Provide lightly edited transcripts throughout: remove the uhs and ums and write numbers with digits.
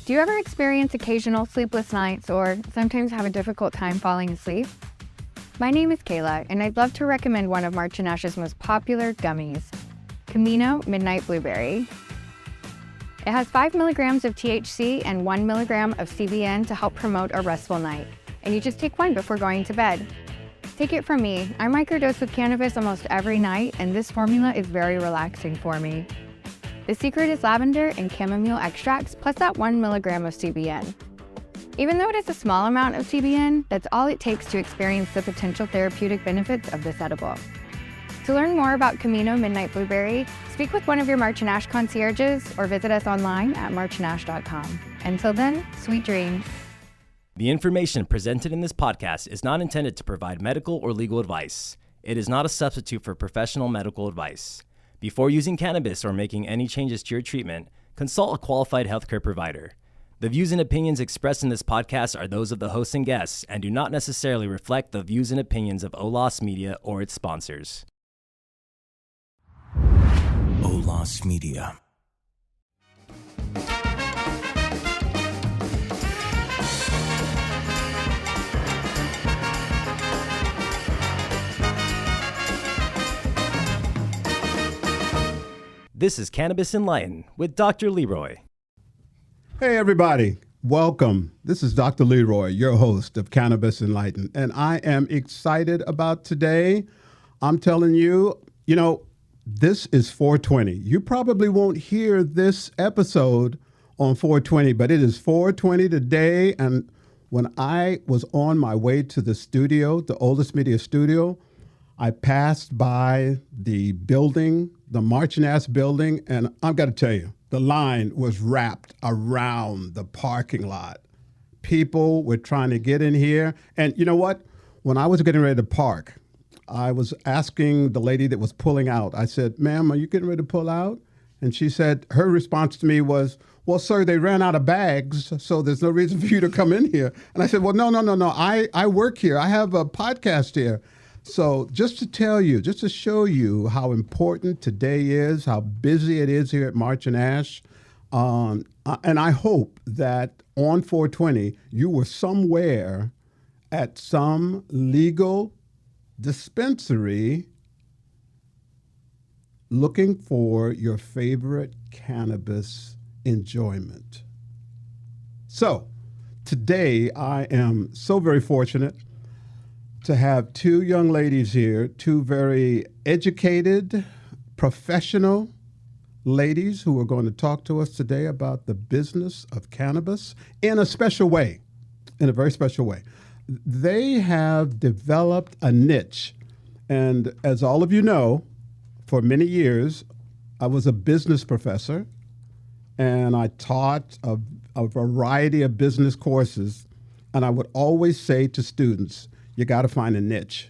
Do you ever experience occasional sleepless nights or sometimes have a difficult time falling asleep? My name is Kayla, and I'd love to recommend one of March and Ash's most popular gummies, Camino Midnight Blueberry. It has 5 milligrams of THC and 1 milligram of CBN to help promote a restful night, and you just take one before going to bed. Take it from me, I microdose with cannabis almost every night, and this formula is very relaxing for me. The secret is lavender and chamomile extracts, plus that 1 milligram of CBN. Even though it is a small amount of CBN, that's all it takes to experience the potential therapeutic benefits of this edible. To learn more about Camino Midnight Blueberry, speak with one of your March and Ash concierges or visit us online at marchandash.com. Until then, sweet dreams. The information presented in this podcast is not intended to provide medical or legal advice. It is not a substitute for professional medical advice. Before using cannabis or making any changes to your treatment, consult a qualified healthcare provider. The views and opinions expressed in this podcast are those of the hosts and guests and do not necessarily reflect the views and opinions of Olas Media or its sponsors. Olas Media. This is Cannabis Enlightened with Dr. Leroy. Hey, everybody. Welcome. This is Dr. Leroy, your host of Cannabis Enlightened, and I am excited about today. I'm telling you, this is 420. You probably won't hear this episode on 420, but it is 420 today. And when I was on my way to the studio, the Olas Media studio, I passed by the building, the March and Ash building, and I've got to tell you, the line was wrapped around the parking lot. People were trying to get in here. And you know what? When I was getting ready to park, I was asking the lady that was pulling out, I said, ma'am, are you getting ready to pull out? And she said, her response to me was, well, sir, they ran out of bags, so there's no reason for you to come in here. And I said, well, no. I work here. I have a podcast here. So just to tell you, just to show you how important today is, how busy it is here at March and Ash, and I hope that on 420, you were somewhere at some legal dispensary looking for your favorite cannabis enjoyment. So today I am so very fortunate to have two young ladies here, two very educated, professional ladies who are going to talk to us today about the business of cannabis in a special way, in a very special way. They have developed a niche. And as all of you know, for many years, I was a business professor and I taught a variety of business courses. And I would always say to students, you got to find a niche.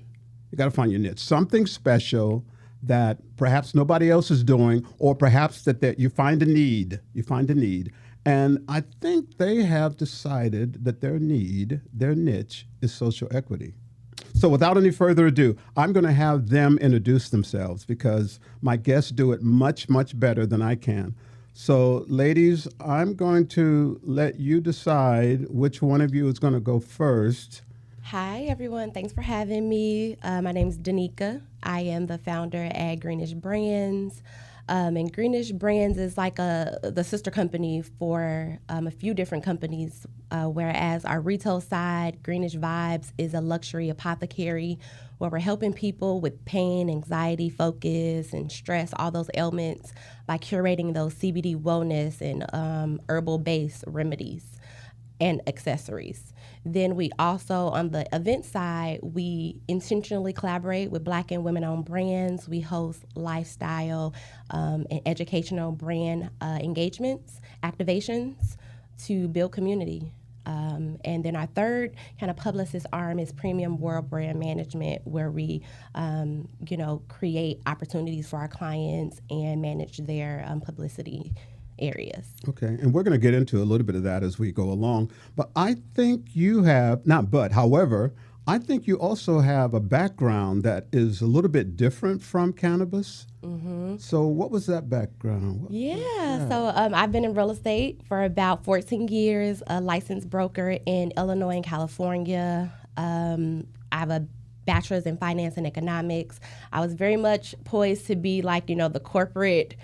You got to find your niche, something special that perhaps nobody else is doing, or perhaps that you find a need. You find a need. And I think they have decided that their niche is social equity. So without any further ado, I'm going to have them introduce themselves because my guests do it much, much better than I can. So ladies, I'm going to let you decide which one of you is going to go first. Hi, everyone. Thanks for having me. My name is Danicka. I am the founder at Greenish Brands. And Greenish Brands is like the sister company for a few different companies, whereas our retail side, Greenish Vibes, is a luxury apothecary where we're helping people with pain, anxiety, focus, and stress, all those ailments, by curating those CBD wellness and herbal-based remedies and accessories. Then we also, on the event side, we intentionally collaborate with Black and women-owned brands. We host lifestyle and educational brand engagements, activations to build community. And then our third kind of publicist arm is Premium World Brand Management, where we, create opportunities for our clients and manage their publicity areas. Okay, and we're going to get into a little bit of that as we go along. But I think you have, however, I think you also have a background that is a little bit different from cannabis. Mm-hmm. So what was that background? So I've been in real estate for about 14 years, a licensed broker in Illinois and California. I have a bachelor's in finance and economics. I was very much poised to be like, the corporate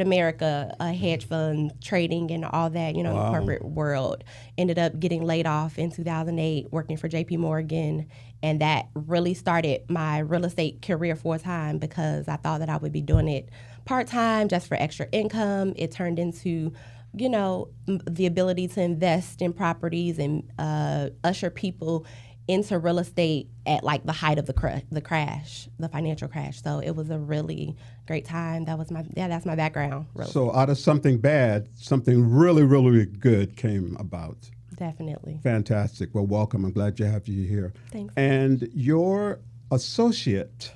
America, hedge fund trading and all that, in the corporate world. Ended up getting laid off in 2008, working for JP Morgan. And that really started my real estate career full time because I thought that I would be doing it part time just for extra income. It turned into, the ability to invest in properties and usher people into real estate at like the height of the financial crash. So it was a really great time. That's my background. Really. So out of something bad, something really, really good came about. Definitely. Fantastic. Well, welcome. I'm glad to have you here. Thanks. And your associate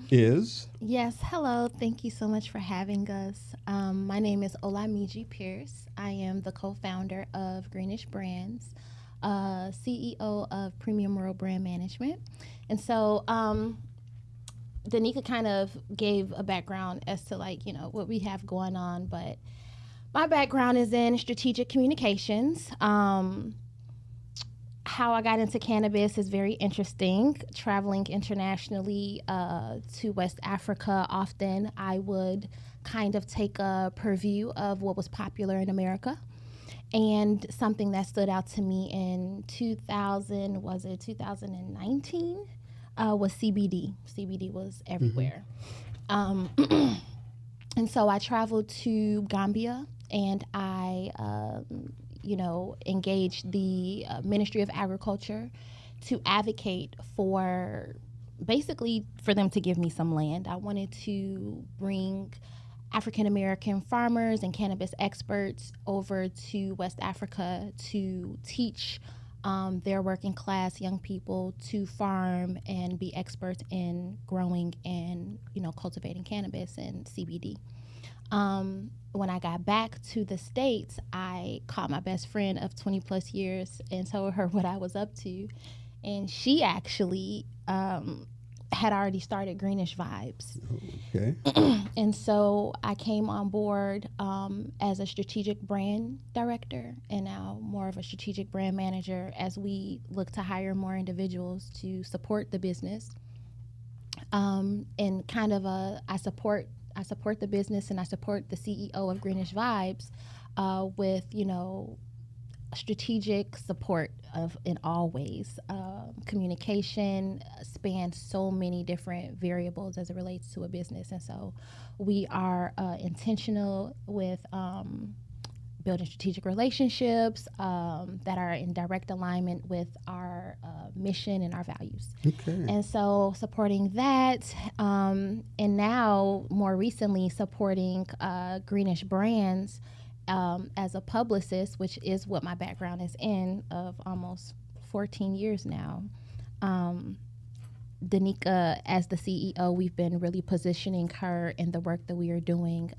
is? Yes, hello. Thank you so much for having us. My name is Olamiji Pearse. I am the co-founder of Greenish Brands, CEO of Premium World Brand Management. And so Danicka kind of gave a background as to what we have going on, but my background is in strategic communications. How I got into cannabis is very interesting. Traveling internationally to West Africa often, I would kind of take a purview of what was popular in America. And something that stood out to me in 2019, was CBD. CBD was everywhere. And so I traveled to Gambia and I, engaged the Ministry of Agriculture to advocate for them to give me some land. I wanted to bring African American farmers and cannabis experts over to West Africa to teach their working class young people to farm and be experts in growing and cultivating cannabis and CBD. When I got back to the States, I called my best friend of 20 plus years and told her what I was up to, and she actually had already started Greenish Vibes. Okay. And so I came on board as a strategic brand director and now more of a strategic brand manager as we look to hire more individuals to support the business. And kind of I support the business and I support the CEO of Greenish Vibes with, strategic support in all ways. Communication spans so many different variables as it relates to a business. And so we are intentional with building strategic relationships that are in direct alignment with our mission and our values. Okay. And so supporting that, and now more recently supporting Greenish Brands as a publicist, which is what my background is in of almost 14 years now. Danicka, as the CEO, we've been really positioning her in the work that we are doing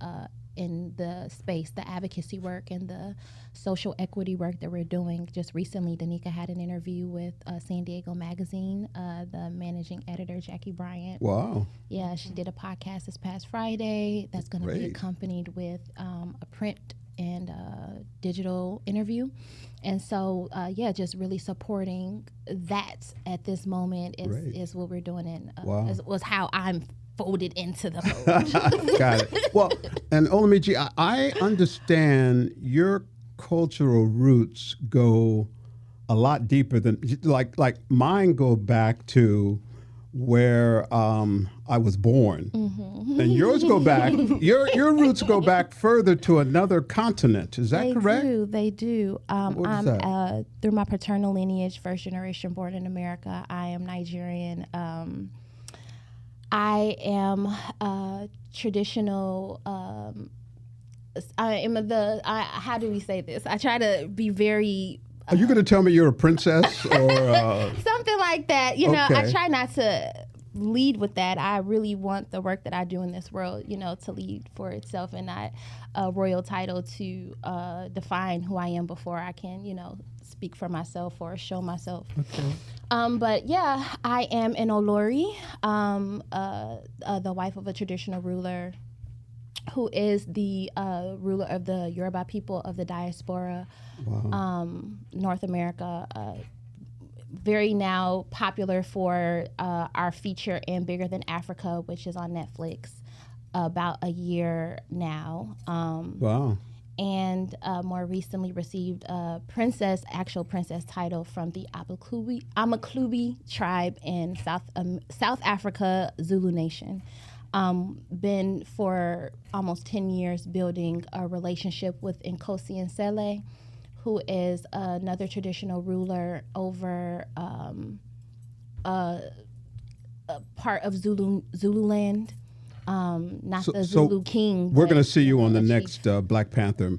in the space, the advocacy work and the social equity work that we're doing. Just recently, Danicka had an interview with San Diego Magazine, the managing editor, Jackie Bryant. Wow. Yeah, she did a podcast this past Friday that's going to be accompanied with a print and digital interview. And so, just really supporting that at this moment is what we're doing. And was how I'm folded into the fold. Got it. Well, and Olamiji, I understand your cultural roots go a lot deeper than like mine go back to where I was born, and yours go back. Your roots go back further to another continent. Is that correct? They do. What is that? Through my paternal lineage, first generation born in America. I am Nigerian. I am traditional. I am how do we say this? I try to be very. Are you going to tell me you're a princess or something like that? You know, okay. I try not to lead with that. I really want the work that I do in this world, to lead for itself and not a royal title to define who I am before I can, speak for myself or show myself. Okay. But yeah, I am an Olori, the wife of a traditional ruler who is the ruler of the Yoruba people of the diaspora, North America. Very now popular for our feature in Bigger Than Africa, which is on Netflix, about a year now. Wow. And more recently received a actual princess title from the Amaklubi tribe in South Africa, Zulu Nation. Been for almost 10 years building a relationship with Nkosi Nsele, who is another traditional ruler over a part of Zululand. Not the Zulu king. We're going to see you on the next Black Panther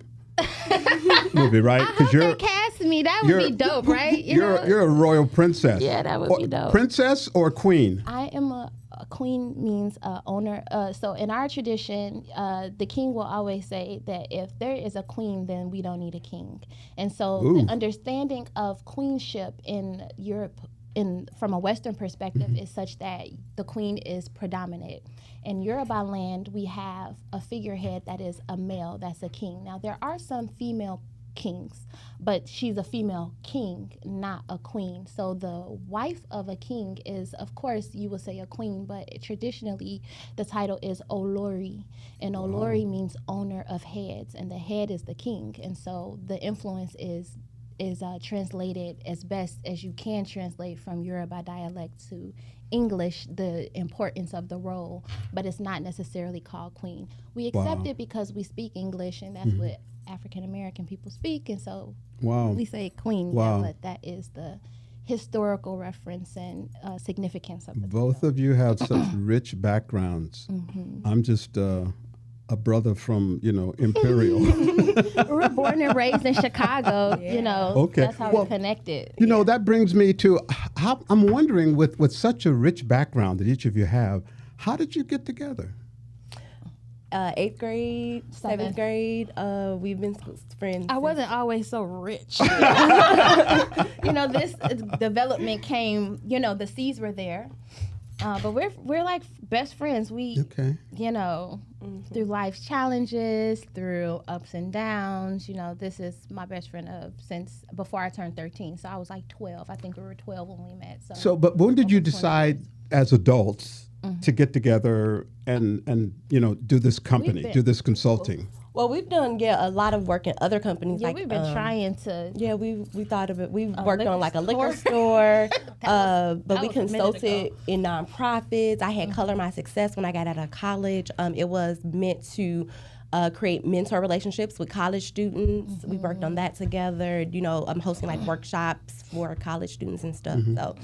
movie, right? Because you're cast me. That would be dope, right? You're a royal princess. Yeah, that would be dope. Princess or queen? I am a queen means owner. So in our tradition, the king will always say that if there is a queen, then we don't need a king. And so the understanding of queenship in Europe, from a Western perspective, is such that the queen is predominant. In Yoruba land, we have a figurehead that is a male, that's a king. Now, there are some female kings, but she's a female king, not a queen. So the wife of a king is, of course, you would say a queen, but traditionally the title is Olori, and Olori means owner of heads, and the head is the king. And so the influence is translated as best as you can translate from Yoruba dialect to English, the importance of the role, but it's not necessarily called queen. We accept it because we speak English, and that's what African American people speak, and so we say queen, but that is the historical reference and significance of the Both title. of you have such rich backgrounds. I'm just a brother from, Imperial. We were born and raised in Chicago, Okay. That's how we're connected. That brings me to, I'm wondering, with such a rich background that each of you have, how did you get together? 8th grade, 7th grade, we've been friends. I wasn't always so rich. This development came, the seeds were there. But we're like best friends. We, through life's challenges, through ups and downs, this is my best friend since before I turned 13. So I was like 12. I think we were 12 when we met. But when did you decide as adults to get together and do this company, do this consulting? Well, we've done a lot of work in other companies. Yeah, we've been trying to. Yeah, we thought of it. We worked on like a liquor store, but we consulted in nonprofits. I had Color My Success when I got out of college. It was meant to create mentor relationships with college students. We worked on that together. I'm hosting like workshops for college students and stuff. So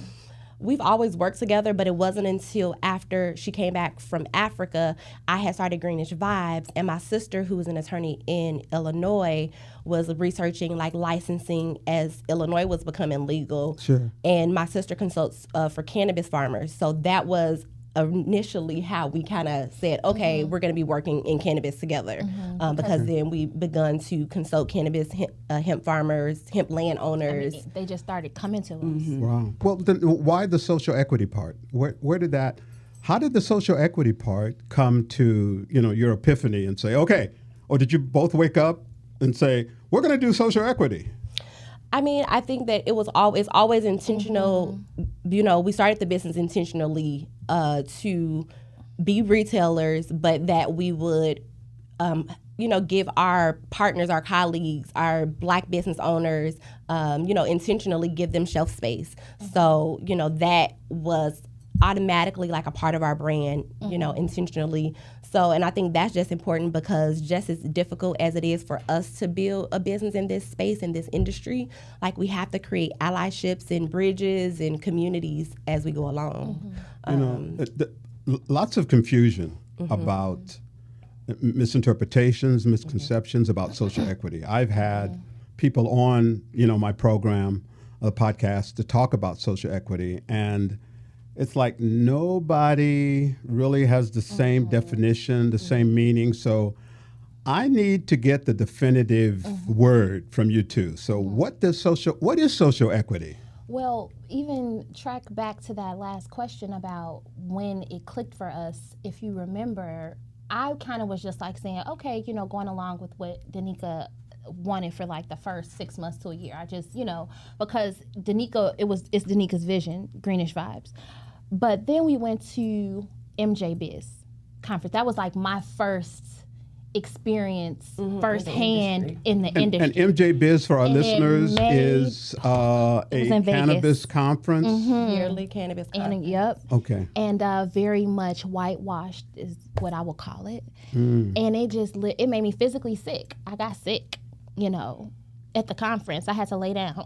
we've always worked together, but it wasn't until after she came back from Africa, I had started Greenish Vibes, and my sister, who was an attorney in Illinois, was researching like licensing as Illinois was becoming legal. Sure. And my sister consults for cannabis farmers. So that was initially how we kind of said, okay, we're going to be working in cannabis together, because then we begun to consult cannabis hemp farmers, hemp landowners. They just started coming to us. Wow. Well, then why the social equity part? How did the social equity part come to, your epiphany and say, okay, or did you both wake up and say, we're going to do social equity? I mean, I think that it's always intentional. We started the business intentionally to be retailers, but that we would, give our partners, our colleagues, our Black business owners, intentionally give them shelf space. So, that was automatically like a part of our brand, intentionally. So, and I think that's just important because just as difficult as it is for us to build a business in this space, in this industry, like we have to create allyships and bridges and communities as we go along. Lots of confusion about misinterpretations, misconceptions about social equity. I've had people on, my program, a podcast, to talk about social equity, and it's like nobody really has the same definition, the same meaning. So I need to get the definitive word from you two. So what is social equity? Well, even track back to that last question about when it clicked for us. If you remember, I kind of was just like saying, okay, going along with what Danicka wanted for like the first 6 months to a year. I just, because Danicka, it's Danicka's vision, Greenish Vibes. But then we went to MJ Biz conference. That was like my first experience firsthand in the industry. And MJ Biz, for our listeners, is a in cannabis Vegas. conference. Yearly cannabis conference. Yep. Okay. And very much whitewashed is what I would call it. And it just it made me physically sick. I got sick, at the conference. I had to lay down.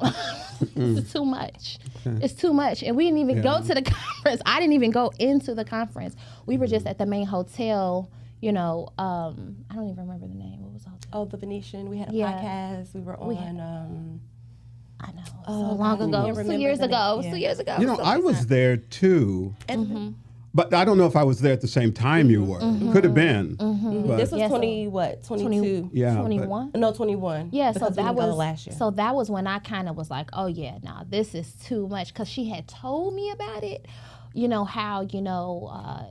It's too much. Okay. It's too much. And we didn't even go to the conference. I didn't even go into the conference. We were just at the main hotel. I don't even remember the name. What was the hotel? Oh, the Venetian. We had a podcast. We were on. I know. So long ago. It was 2 years ago. Yeah. 2 years ago. I was there too. But I don't know if I was there at the same time you were. Could have been. But This was 22? Yeah. 21? No, 21. Yeah, so because we that didn't go was last year. So that was when I kind of was like, oh yeah, this is too much, because she had told me about it. How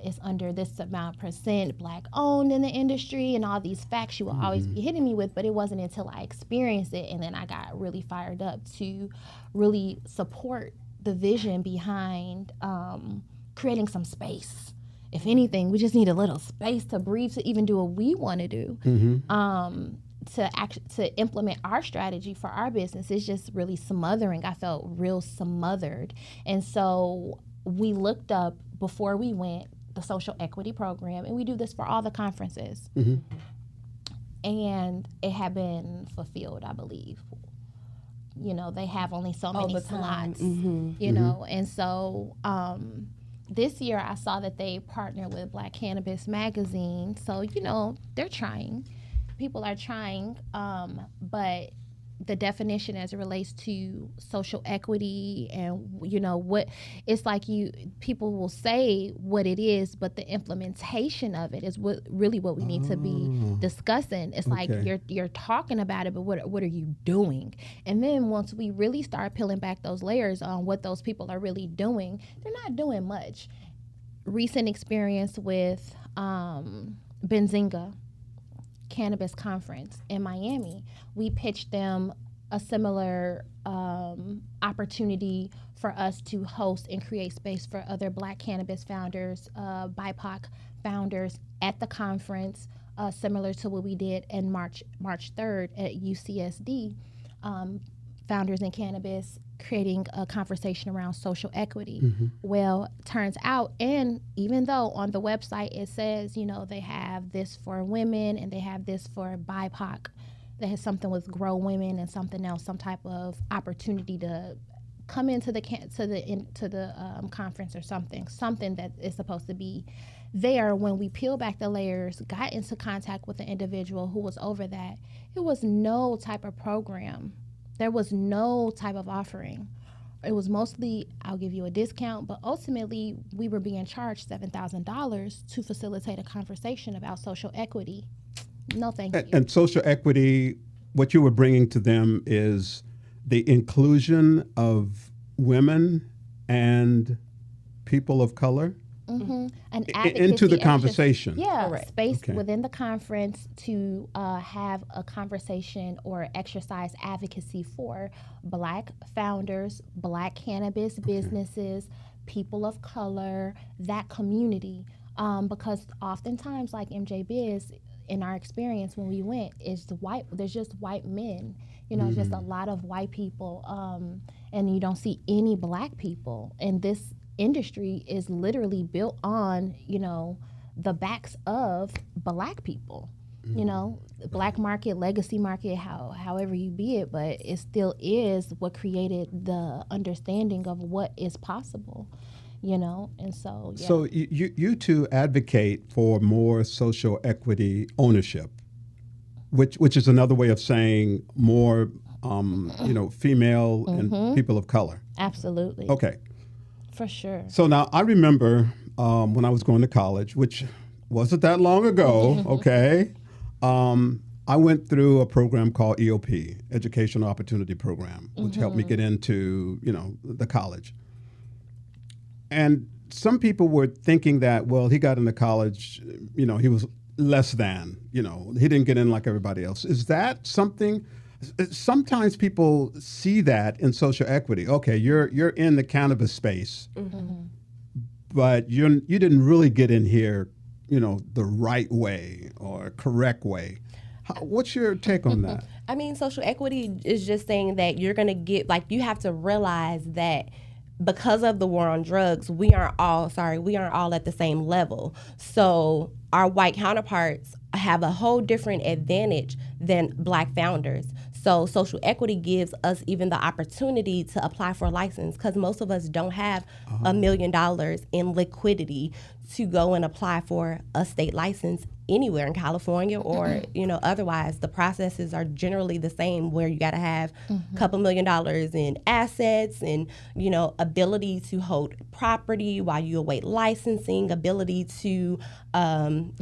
it's under this amount % Black owned in the industry, and all these facts she will always be hitting me with. But it wasn't until I experienced it, and then I got really fired up to really support the vision behind creating some space. If anything, we just need a little space to breathe, to even do what we want to do. To implement our strategy for our business is just really smothering. I felt real smothered. And so we looked up, before we went, the social equity program, and we do this for all the conferences. And it had been fulfilled, I believe. They have only so many slots, and so this year I saw that they partnered with Black Cannabis Magazine. So, they're trying. People are trying, but the definition as it relates to social equity and what it's like, people will say what it is, but the implementation of it is what we need to be discussing. It's like you're talking about it, but what are you doing? And then once we really start peeling back those layers on what those people are really doing, they're not doing much. Recent experience with Benzinga Cannabis Conference in Miami, we pitched them a similar opportunity for us to host and create space for other Black cannabis founders, BIPOC founders at the conference, similar to what we did in March 3rd at UCSD, Founders in Cannabis, creating a conversation around social equity. Well, turns out, and even though on the website it says, they have this for women and they have this for BIPOC, they have something with grow women and something else, some type of opportunity to come into the conference or something that is supposed to be there. When we peel back the layers, got into contact with the individual who was over that, it was no type of program. There was no type of offering. It was mostly, I'll give you a discount, but ultimately we were being charged $7,000 to facilitate a conversation about social equity. No, thank you. And social equity, what you were bringing to them is the inclusion of women and people of color into the conversation. Space within the conference to have a conversation or exercise advocacy for Black founders, Black cannabis businesses, people of color, that community. Because oftentimes, like MJ Biz, in our experience when we went, there's just white men, just a lot of white people, and you don't see any Black people. And this industry is literally built on, the backs of Black people, Black market, legacy market, however you be it, but it still is what created the understanding of what is possible. And so, yeah. So you two advocate for more social equity ownership, which is another way of saying more, female and people of color. Absolutely. Okay. For sure. So now I remember when I was going to college, which wasn't that long ago, okay? I went through a program called EOP, Educational Opportunity Program, which helped me get into, the college. And some people were thinking that, well, he got into college, he was less than, he didn't get in like everybody else. Is that something? Sometimes people see that in social equity. Okay, you're in the cannabis space, but you didn't really get in here, the right way or correct way. What's your take on that? I mean, social equity is just saying that you're going to get, you have to realize that because of the war on drugs, we aren't all at the same level. So our white counterparts have a whole different advantage than Black founders. So social equity gives us even the opportunity to apply for a license, because most of us don't have $1 million in liquidity to go and apply for a state license anywhere in California or, otherwise. The processes are generally the same, where you got to have a couple $1 million in assets and, ability to hold property while you await licensing, ability to, Right.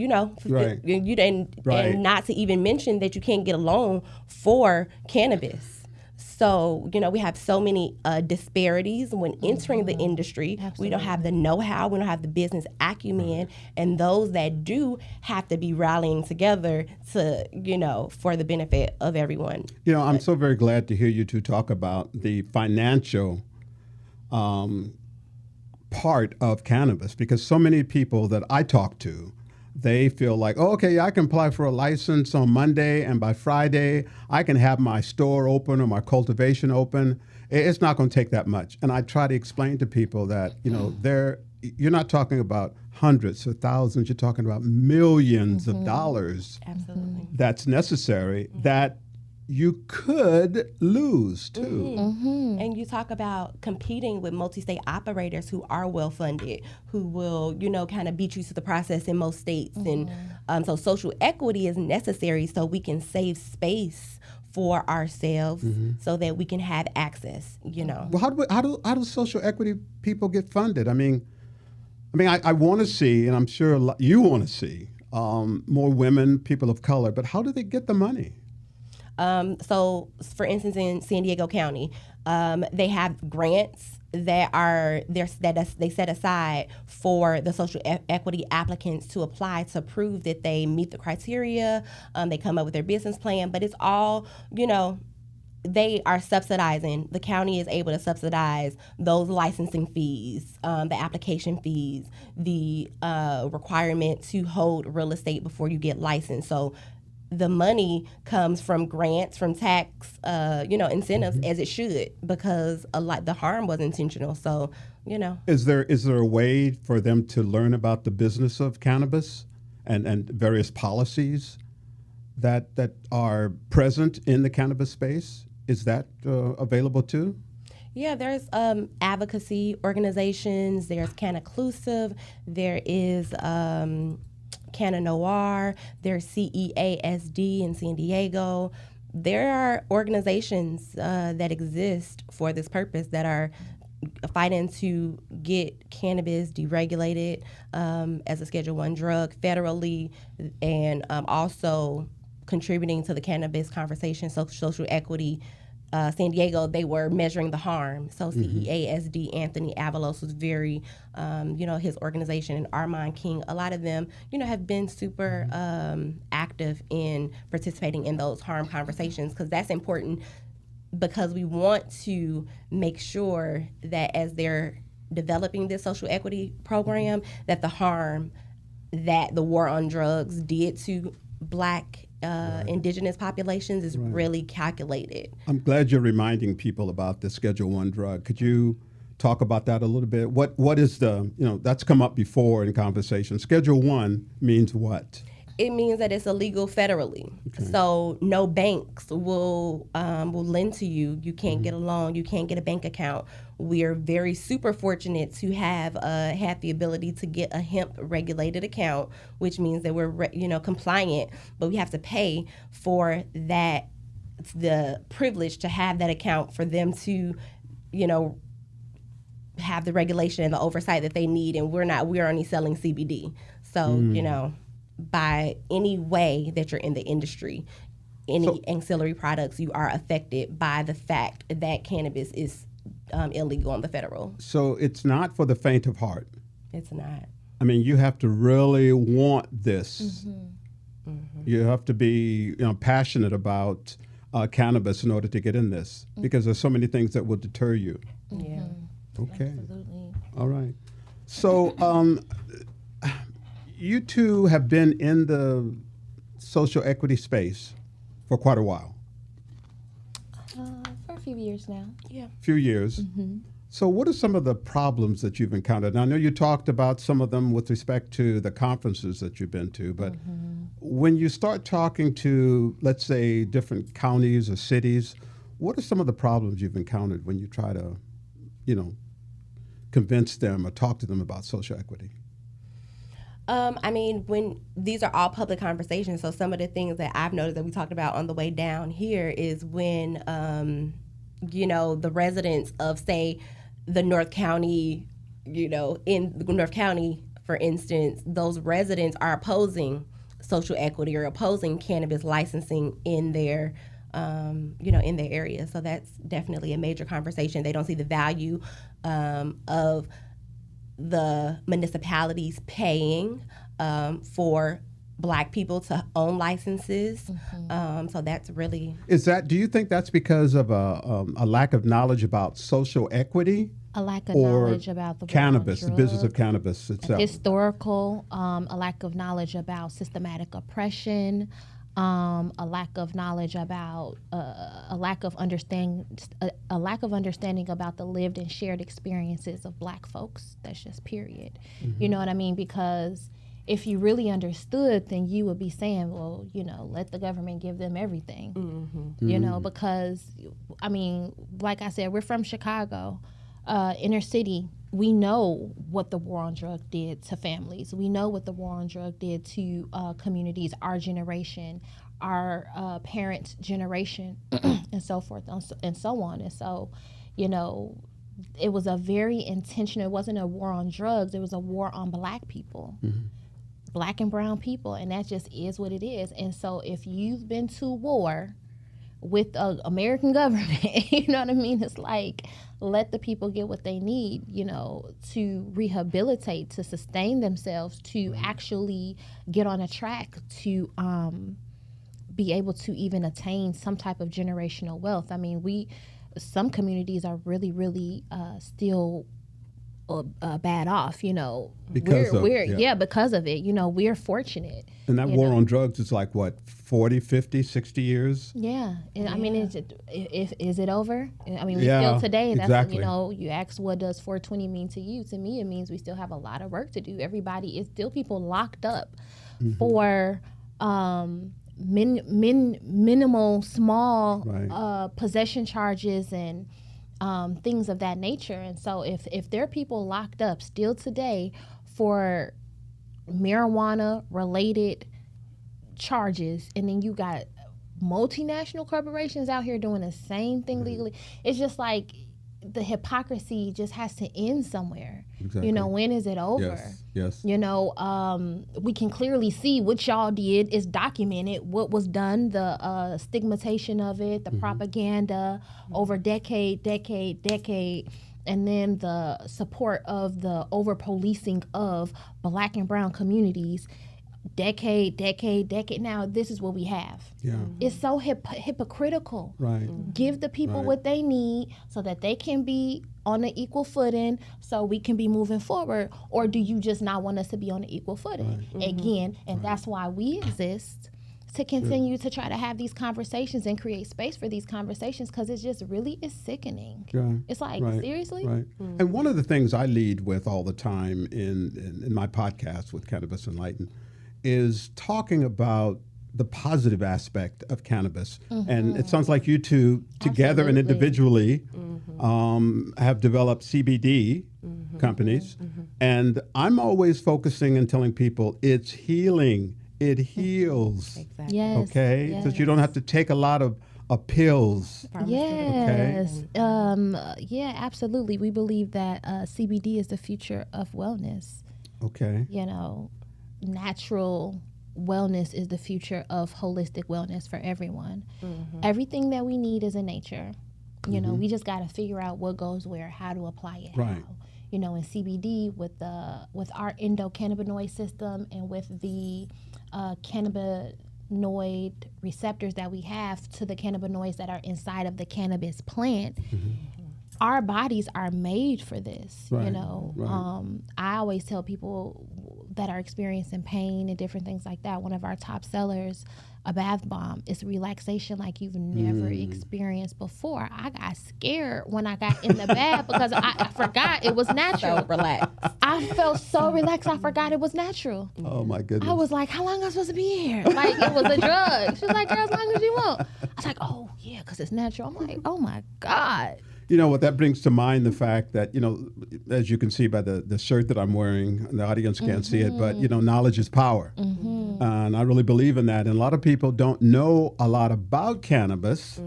and not to even mention that you can't get a loan for cannabis. So, we have so many disparities when entering the industry. Absolutely. We don't have the know-how, we don't have the business acumen, and those that do have to be rallying together to, for the benefit of everyone. I'm so very glad to hear you two talk about the financial part of cannabis, because so many people that I talk to, they feel like, oh, okay, I can apply for a license on Monday, and by Friday, I can have my store open or my cultivation open. It's not going to take that much. And I try to explain to people that, you're not talking about hundreds or thousands, you're talking about millions of dollars. Absolutely. That's necessary, that you could lose too. And you talk about competing with multi-state operators who are well-funded, who will, kind of beat you to the process in most states. And so social equity is necessary so we can save space for ourselves so that we can have access, Well, how do social equity people get funded? I want to see, and I'm sure you want to see, more women, people of color, but how do they get the money? So, for instance, in San Diego County, they have grants that they set aside for the social equity applicants to apply to prove that they meet the criteria. They come up with their business plan, but it's all, they are subsidizing. The county is able to subsidize those licensing fees, the application fees, the requirement to hold real estate before you get licensed. So the money comes from grants, from tax, incentives, as it should, because the harm was intentional. So, Is there a way for them to learn about the business of cannabis and various policies that are present in the cannabis space? Is that available too? Yeah, there's advocacy organizations. There's Cannaclusive. There is Canna Noir, there's CEASD in San Diego. There are organizations that exist for this purpose that are fighting to get cannabis deregulated as a Schedule I drug federally, and also contributing to the cannabis conversation, social equity. San Diego, they were measuring the harm. So CEASD, Anthony Avalos was very, his organization, and Armand King, a lot of them, have been super active in participating in those harm conversations, because that's important, because we want to make sure that as they're developing this social equity program, that the harm that the war on drugs did to Black indigenous populations is really calculated. I'm glad you're reminding people about the Schedule I drug. Could you talk about that a little bit? What is that's come up before in conversation. Schedule I means what? It means that it's illegal federally. Okay. So no banks will lend to you. You can't get a loan. You can't get a bank account. We are very super fortunate to have the ability to get a hemp regulated account, which means that we're compliant, but we have to pay for that, the privilege to have that account, for them to have the regulation and the oversight that they need, and we're only selling CBD. So, by any way that you're in the industry, any ancillary products, you are affected by the fact that cannabis is illegal on the federal. So it's not for the faint of heart. It's not. I mean, you have to really want this. You have to be passionate about cannabis in order to get in this, because there's so many things that will deter you. Yeah. Okay. Absolutely. All right. So you two have been in the social equity space for quite a while. For a few years now. Yeah. Few years. So what are some of the problems that you've encountered? Now, I know you talked about some of them with respect to the conferences that you've been to, but when you start talking to, let's say, different counties or cities, what are some of the problems you've encountered when you try to, convince them or talk to them about social equity? I mean, when these are all public conversations, so some of the things that I've noticed that we talked about on the way down here is when, the residents of, say, the North County, in North County, for instance, those residents are opposing social equity or opposing cannabis licensing in their, in their area. So that's definitely a major conversation. They don't see the value of the municipalities paying for Black people to own licenses. So that's really... Do you think that's because of a lack of knowledge about social equity? A lack of or knowledge about the cannabis, the business of cannabis itself? Historical, a lack of knowledge about systematic oppression, a lack of knowledge about a lack of understanding about the lived and shared experiences of Black folks. That's just period. You know what I mean? Because if you really understood, then you would be saying, well, let the government give them everything. Because I mean, like I said, we're from Chicago, inner city. We know what the war on drug did to families. We know what the war on drug did to communities, our generation, our parents' generation, and so forth and so on. And so, it was a very intentional, it wasn't a war on drugs, it was a war on Black people, Black and brown people, and that just is what it is. And so if you've been to war with the American government, you know what I mean? It's like, let the people get what they need, to rehabilitate, to sustain themselves, to actually get on a track to be able to even attain some type of generational wealth. I mean, some communities are really, really still bad off, Because of it. We're fortunate. And that war on drugs is like, what, 40, 50, 60 years? Yeah. And I mean, is it over? I mean, we Yeah, still today, that's, exactly. you ask, what does 420 mean to you? To me, it means we still have a lot of work to do. Everybody is still people locked up for minimal, small possession charges and things of that nature. And so if there are people locked up still today for marijuana related charges, and then you got multinational corporations out here doing the same thing legally, it's just like the hypocrisy just has to end somewhere. Exactly. When is it over? Yes. We can clearly see what y'all did is documented, what was done, the stigmatization of it, the propaganda over decade, and then the support of the over-policing of Black and brown communities. Decade. Now this is what we have. Yeah. It's so hypocritical. Right. Give the people what they need so that they can be on an equal footing, so we can be moving forward. Or do you just not want us to be on an equal footing? Again, and that's why we exist, to continue to try to have these conversations and create space for these conversations, because it's just really is sickening. It's like, seriously? Right. And one of the things I lead with all the time in my podcast with Cannabis Enlightened is talking about the positive aspect of cannabis. And it sounds like you two together and individually have developed CBD companies. And I'm always focusing and telling people it's healing. It heals. Exactly. Yes. Okay? Yes. So you don't have to take a lot of pills. Yes. Yeah, absolutely. We believe that CBD is the future of wellness. Okay. You know, natural wellness is the future of holistic wellness for everyone. Everything that we need is in nature. You know, we just got to figure out what goes where, how to apply it, Right. how. You know, in CBD with our endocannabinoid system and with the cannabinoid receptors that we have to the cannabinoids that are inside of the cannabis plant, our bodies are made for this. Right, You know, right. I always tell people that are experiencing pain and different things like that, one of our top sellers, a bath bomb, is relaxation like you've never experienced before. I got scared when I got in the bath because I forgot it was natural. So relaxed. I felt so relaxed, I forgot it was natural. Oh my goodness. I was like, how long am I supposed to be here? Like, it was a drug. She was like, girl, as long as you want. I was like, oh, yeah, because it's natural. I'm like, oh, my God. You know what, that brings to mind the fact that, you know, as you can see by the shirt that I'm wearing, the audience can't see it, but, you know, knowledge is power. And I really believe in that. And a lot of people don't know a lot about cannabis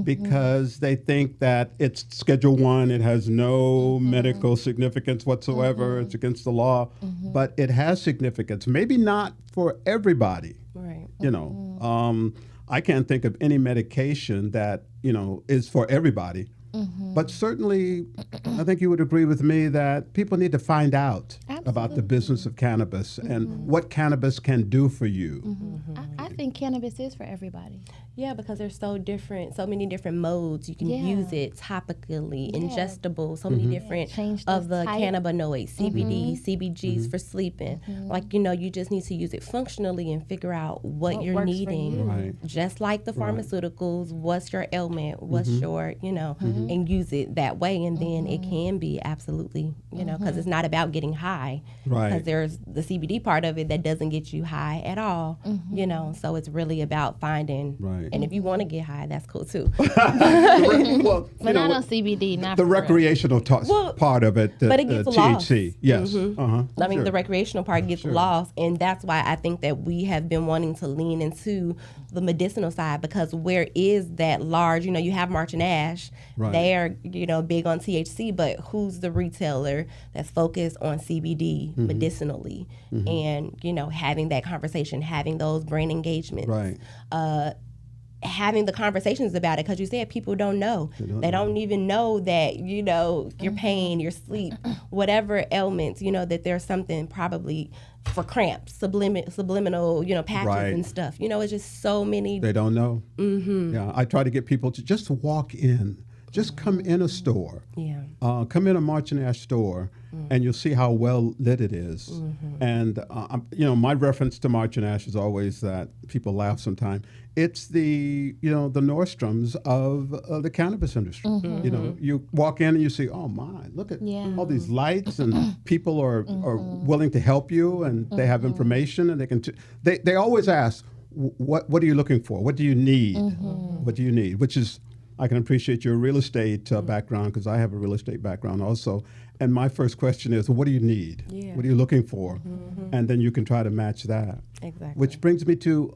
because they think that it's Schedule 1, it has no medical significance whatsoever, it's against the law, but it has significance. Maybe not for everybody, Right. you know. I can't think of any medication that, you know, is for everybody. But certainly, I think you would agree with me that people need to find out about the business of cannabis and what cannabis can do for you. I think cannabis is for everybody. Yeah, because there's so many different modes. You can use it topically, ingestible, so many different Change of the the type. cannabinoids, CBD, CBGs for sleeping. Like, you know, you just need to use it functionally and figure out what you're works for needing. you. Right. Just like the pharmaceuticals, what's your ailment, what's your, you know, and use it that way. And then it can be absolutely, you know, because it's not about getting high. Right. Because there's the CBD part of it that doesn't get you high at all, you know. So it's really about finding. Right. And if you want to get high, that's cool too. Well, But not on CBD, not the for real. recreational part of it, but it gets lost. THC, yes. I mean, Sure. the recreational part gets lost, and that's why I think that we have been wanting to lean into the medicinal side, because where is that large, you know, you have March and Ash, Right. they are, you know, big on THC, but who's the retailer that's focused on CBD medicinally and, you know, having that conversation, having those brain engagements. Right. Having the conversations about it, because you said people don't know. They don't even know that, you know, your pain, your sleep, whatever ailments, you know, that there's something probably for cramps, subliminal, you know, patches Right. and stuff. You know, it's just so many. They don't know. Yeah, I try to get people to just walk in, just come in a store. Yeah. Come in a March and Ash store, and you'll see how well lit it is. And you know, my reference to March and Ash is always that people laugh sometimes. It's the, you know, the Nordstroms of the cannabis industry. You know, you walk in and you see, oh my, look at all these lights, and people are willing to help you, and they have information, and they can. They always ask, what are you looking for? What do you need? What do you need? Which is, I can appreciate your real estate background, because I have a real estate background also. And my first question is, well, what do you need? Yeah. What are you looking for? And then you can try to match that. Exactly. Which brings me to,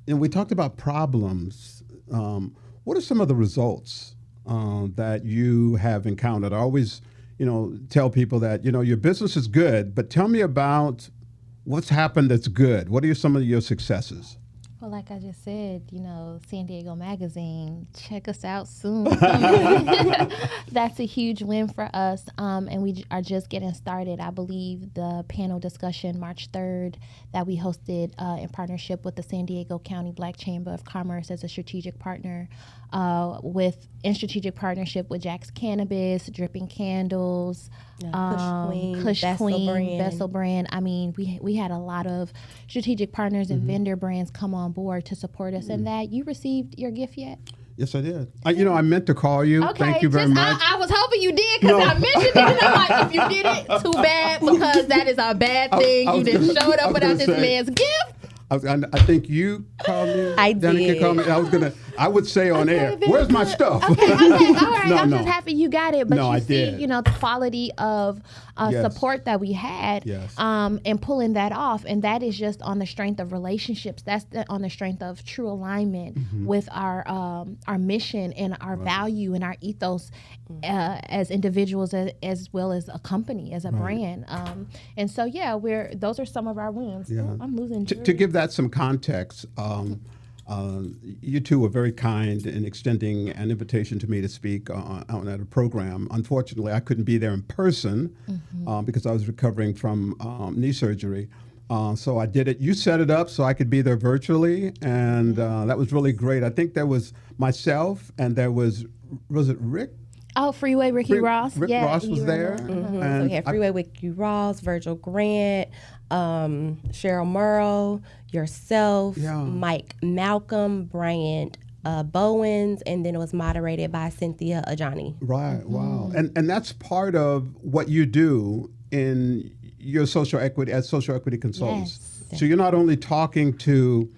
and we talked about problems. What are some of the results that you have encountered? I always, you know, tell people that, you know, your business is good, but tell me about what's happened that's good. What are some of your successes? Well, like I just said, you know, San Diego Magazine, check us out soon. That's a huge win for us, and we are just getting started. I believe the panel discussion March 3rd that we hosted in partnership with the San Diego County Black Chamber of Commerce as a strategic partner, in strategic partnership with Jack's Cannabis, Dripping Candles, Kush Queen, Vessel Brand. I mean, we had a lot of strategic partners and vendor brands come on board to support us. And that, you received your gift yet? Yes, I did. You know, I meant to call you. Okay, Thank you very much. I was hoping you did, because I mentioned it, and I'm like, if you did it, too bad, because that is a bad thing. I You was didn't gonna- show it I up was without gonna this say- man's gift. I think you called me. I Danicka did. called me. I was gonna, I would say on air, very where's my good. stuff? Okay, all right. No, I'm no. just happy you got it. But No, you I see, did. the quality of Yes. support that we had, Yes. and pulling that off, and that is just on the strength of relationships. That's on the strength of true alignment with our mission and our value and our ethos as individuals, as well as a company, as a brand. And so, those are some of our wins. Yeah. Ooh, I'm losing. To give that some context, you two were very kind in extending an invitation to me to speak on at a program. Unfortunately, I couldn't be there in person because I was recovering from knee surgery. So I did it. You set it up so I could be there virtually, and that was really great. I think there was myself, and there was it Rick? Oh, Freeway Ricky Ross. Rick yeah, Ross was you there. remember. So we had Freeway Ricky Ross, Virgil Grant, Cheryl Murrow, yourself, Yeah. Mike Malcolm, Bryant Bowens, and then it was moderated by Cynthia Ajani. Right. Wow. And that's part of what you do in your social equity as social equity consultants. So you're not only talking to,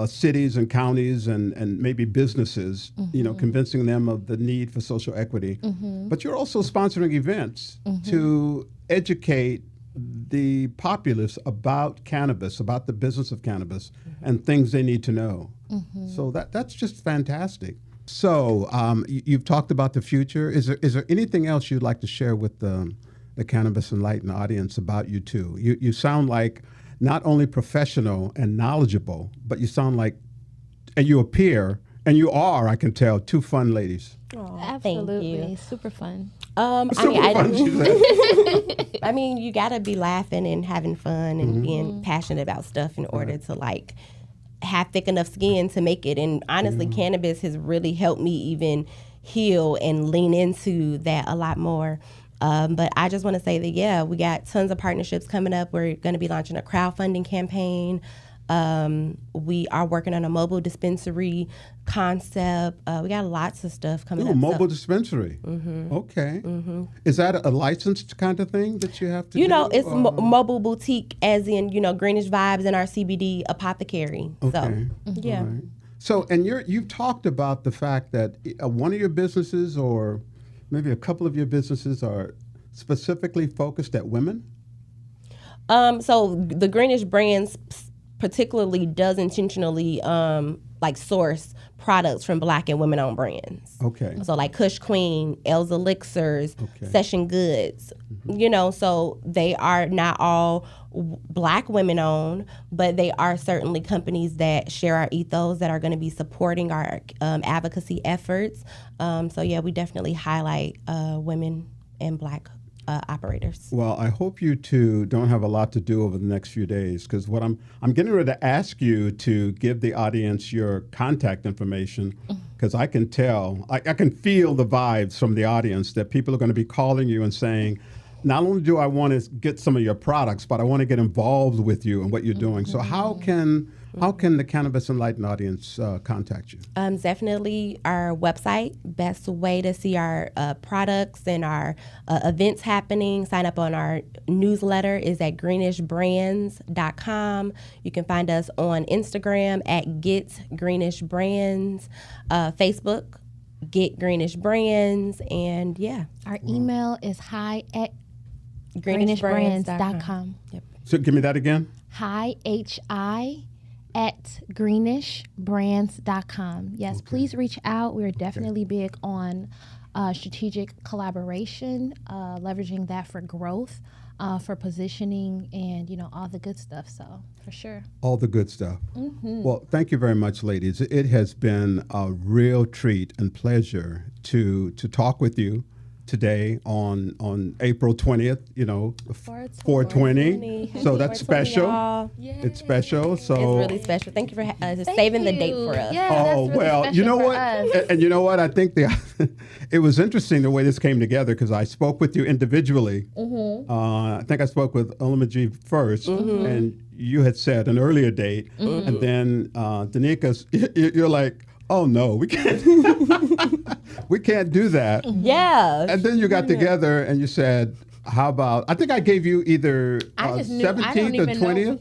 cities and counties and maybe businesses, convincing them of the need for social equity, but you're also sponsoring events to educate the populace about cannabis, about the business of cannabis, and things they need to know. So that's just fantastic. So you've talked about the future. Is there anything else you'd like to share with the Cannabis Enlightened audience about you two? You sound like not only professional and knowledgeable, but you sound like, and you appear, and you are, I can tell, two fun ladies. Absolutely, Thank you. Super fun. I mean, you gotta be laughing and having fun and being passionate about stuff in order to have thick enough skin to make it. And honestly, cannabis has really helped me even heal and lean into that a lot more. But I just want to say that, we got tons of partnerships coming up. We're going to be launching a crowdfunding campaign. We are working on a mobile dispensary concept. We got lots of stuff coming up. Mobile dispensary. Okay. Is that a licensed kind of thing that you have to do? It's mobile boutique, as in, Greenish Vibes and our CBD apothecary. Okay. So, yeah. All right. So, and you've talked about the fact that one of your businesses, or maybe a couple of your businesses, are specifically focused at women? So the Greenish Brands particularly does intentionally source products from Black and women-owned brands. Okay. So like Kush Queen, El's Elixirs, Okay. Session Goods, so they are not all Black women-owned, but they are certainly companies that share our ethos, that are going to be supporting our advocacy efforts. We definitely highlight women and Black operators. Well, I hope you two don't have a lot to do over the next few days, because what I'm getting ready to ask you to give the audience your contact information, because I can tell, I can feel the vibes from the audience that people are going to be calling you and saying, not only do I want to get some of your products, but I want to get involved with you and what you're doing. So how can the Cannabis Enlightened audience contact you? Definitely our website. Best way to see our products and our events happening. Sign up on our newsletter is at greenishbrands.com. You can find us on Instagram at Get Greenish Brands, Facebook, Get Greenish Brands, and Our email is hi@greenishbrands.com. Yep. So give me that again. hi@greenishbrands.com. Yes, please reach out. We're definitely big on strategic collaboration, leveraging that for growth, for positioning, and all the good stuff. So for sure. All the good stuff. Well, thank you very much, ladies. It has been a real treat and pleasure to talk with you today on April 20th, 420. So that's special. Y'all. It's special. So It's really special. Thank you for saving the date for us. Yeah, that's really well, you know special for what? us. And you know what? I think it was interesting the way this came together, because I spoke with you individually. I think I spoke with Olamiji first, and you had said an earlier date, and then Danicka, you're like, oh no, we can't. We can't do that. Yeah. And then you got together and you said, how about, I think I gave you either I just knew- I don't 17th or even know. 20th.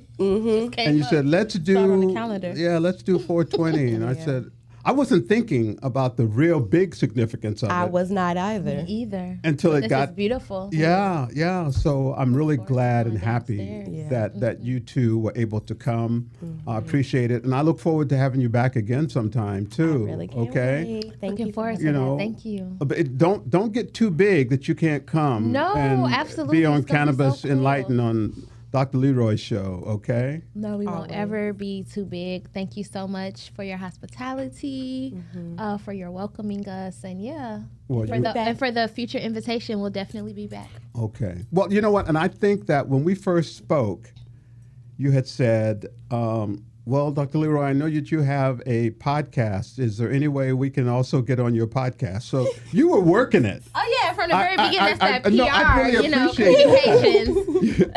Just came And you up. said, let's do, Start on the calendar. yeah, let's do 420. And I said, I wasn't thinking about the real big significance of I it was not either. Either. until it This got is beautiful. Yeah. So I'm really glad and happy downstairs. that you two were able to come. I appreciate it, and I look forward to having you back again sometime too. Really can't okay. wait. Thank Looking you forward to You that. know, Thank you. But don't get too big that you can't come. No, and absolutely. Be on It's gonna be so Cannabis cool. Enlightened on Dr. Leroy's show. Okay. No, we won't Always. ever be too big. Thank you so much for your hospitality, for your welcoming us, and Well, for you- for the future invitation, we'll definitely be back. Okay. Well, you know what? And I think that when we first spoke, you had said, well, Dr. Leroy, I know that you have a podcast. Is there any way we can also get on your podcast? So you were working it. Oh yeah, from the very I- beginning, I- that's that no, PR, I really appreciate communications.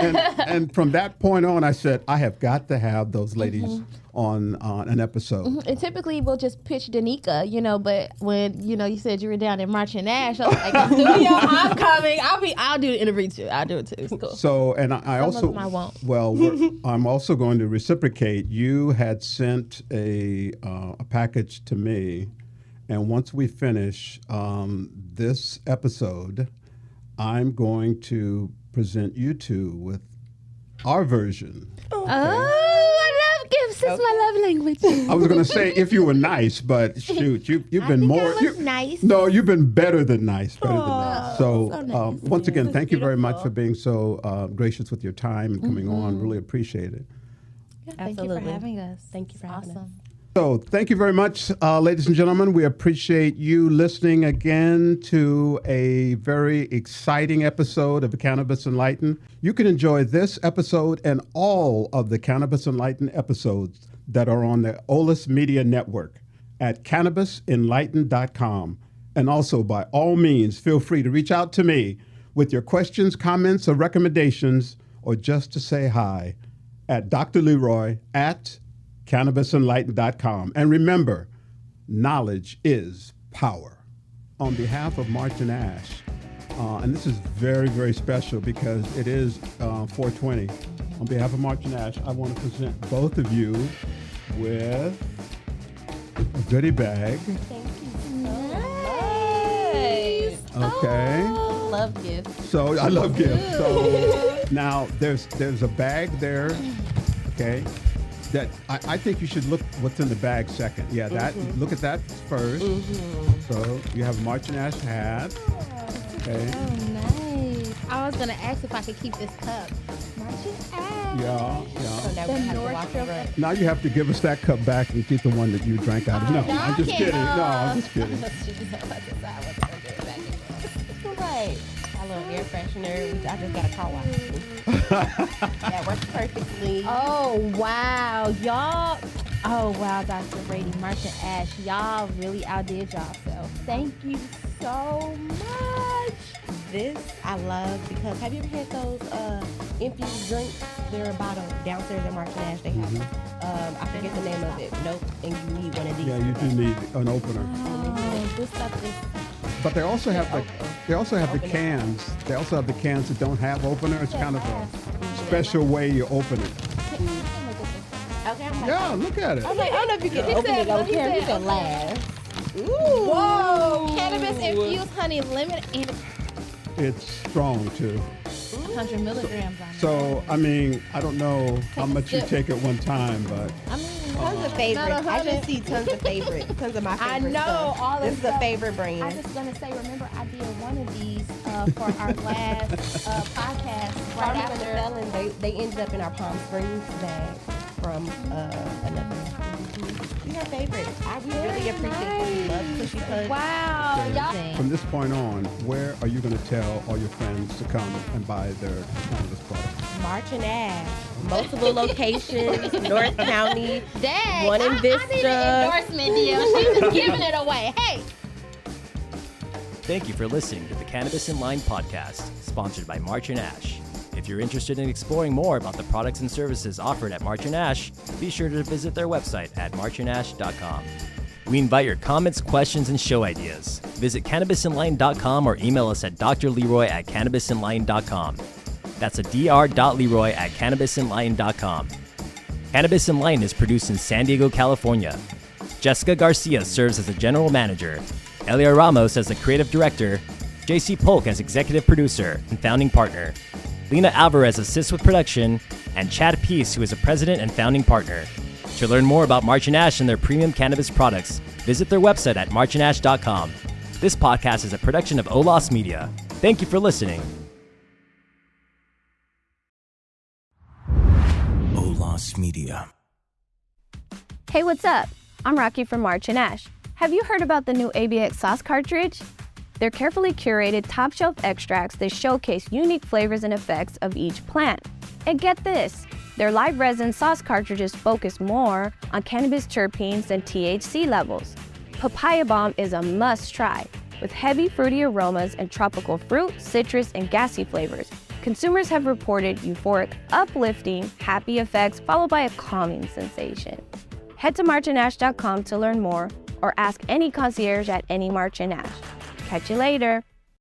and from that point on, I said, I have got to have those ladies on an episode. And typically we'll just pitch Danicka, but when you said you were down in March and Ash, I was like, studio, I'm coming. I'll do the interview too. I'll do it too. It's cool. So, and I Some also, of them I won't. well, I'm also going to reciprocate. You had sent a package to me, and once we finish this episode, I'm going to present you two with our version. Oh, I love gifts. It's my love language. I was going to say if you were nice, but shoot, you've been think more. I was nice. No, you've been better than nice. Better than nice. So, so nice. once again, thank you very much for being so gracious with your time and coming on. Really appreciate it. Thank you Absolutely. for having us. Thank you for having us. Awesome. So, thank you very much, ladies and gentlemen. We appreciate you listening again to a very exciting episode of Cannabis Enlightened. You can enjoy this episode and all of the Cannabis Enlightened episodes that are on the Olas Media Network at cannabisenlightened.com. And also, by all means, feel free to reach out to me with your questions, comments, or recommendations, or just to say hi at Dr. Leroy at cannabisenlightened.com. And remember, knowledge is power. On behalf of March and Ash, and this is very, very special because it is 420. On behalf of March and Ash, I want to present both of you with a goodie bag. Okay. Love gifts. So I love gifts. So now there's a bag there. Okay. That I think you should look what's in the bag second. Yeah, that look at that first. So you have a March and Ash hat. Okay. Oh, nice. I was gonna ask if I could keep this cup. March and Ash. Yeah. Now we have to walk around. Now you have to give us that cup back and keep the one that you drank out of. No, I'm just kidding. No, I'm just kidding. Right. Our little air freshener. I just got a car wash. That works perfectly. Oh wow, y'all! Oh wow, Dr. Brady, March and Ash, y'all really outdid yourself. Thank you so much. This I love because have you ever had those infused drinks? They're a bottle downstairs at March and Ash. They have I forget the name of it. Nope. And you need one of these. Yeah, you do need an opener. Oh, this stuff is. But they also have the cans. They also have the cans that don't have opener. It's kind of a special way you open it. Okay, I'm like, Yeah, look at it. I'm like, I don't know if you can open it over here. You can laugh. Ooh. Whoa! Cannabis infused honey lemon and It's strong too. 100 milligrams on it. So I mean, I don't know how much you take at one time, but I mean, Tons of favorites. I just see tons of favorites. Tons of my I favorites. know all This this is a stuff. favorite brand. I'm just gonna say, remember, I did one of these for our last podcast right Farmers and after. Selling, they ended up in our Palm Springs bag from another. We have favorites. We really appreciate what you love Pushy Punch. Wow, y'all. from this point on, where are you going to tell all your friends to come and buy their cannabis products? March and Ash. Multiple locations, North County. Dang, One in I need Vista. an endorsement deal. She's just giving it away. Hey. Thank you for listening to the Cannabis in Line podcast, sponsored by March and Ash. If you're interested in exploring more about the products and services offered at March and Ash, be sure to visit their website at marchandash.com. We invite your comments, questions, and show ideas. Visit cannabisenlightened.com or email us at drleroy@cannabisenlightened.com. That's a dr.leroy@cannabisenlightened.com. Cannabis Enlightened is produced in San Diego, California. Jessica Garcia serves as the general manager, Elia Ramos as the creative director, JC Polk as executive producer and founding partner, Lena Alvarez assists with production, and Chad Peace, who is a president and founding partner. To learn more about March and Ash and their premium cannabis products, visit their website at marchandash.com. This podcast is a production of Olas Media. Thank you for listening. Olas Media. Hey, what's up? I'm Rocky from March and Ash. Have you heard about the new ABX sauce cartridge? They're carefully curated top-shelf extracts that showcase unique flavors and effects of each plant. And get this, their live resin sauce cartridges focus more on cannabis terpenes and THC levels. Papaya Bomb is a must-try, with heavy fruity aromas and tropical fruit, citrus, and gassy flavors. Consumers have reported euphoric, uplifting, happy effects followed by a calming sensation. Head to marchandash.com to learn more or ask any concierge at any March and Ash. Catch you later.